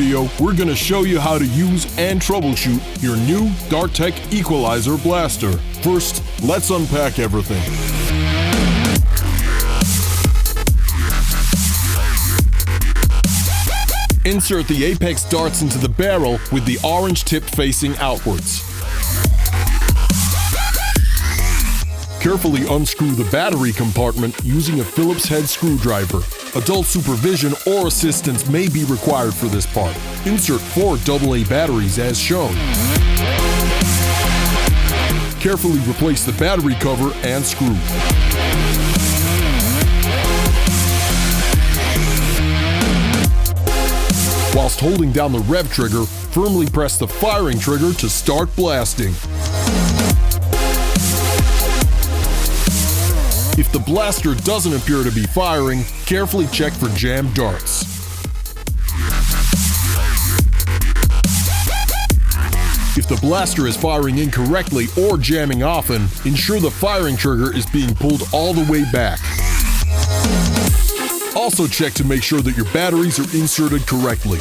video, we're going to show you how to use and troubleshoot your new Dart Tech Equalizer blaster. First, let's unpack everything. Insert the apex darts into the barrel with the orange tip facing outwards. Carefully unscrew the battery compartment using a Phillips head screwdriver. Adult supervision or assistance may be required for this part. Insert 4 AA batteries as shown. Carefully replace the battery cover and screw. Whilst holding down the rev trigger, firmly press the firing trigger to start blasting. If the blaster doesn't appear to be firing, carefully check for jammed darts. If the blaster is firing incorrectly or jamming often, ensure the firing trigger is being pulled all the way back. Also check to make sure that your batteries are inserted correctly.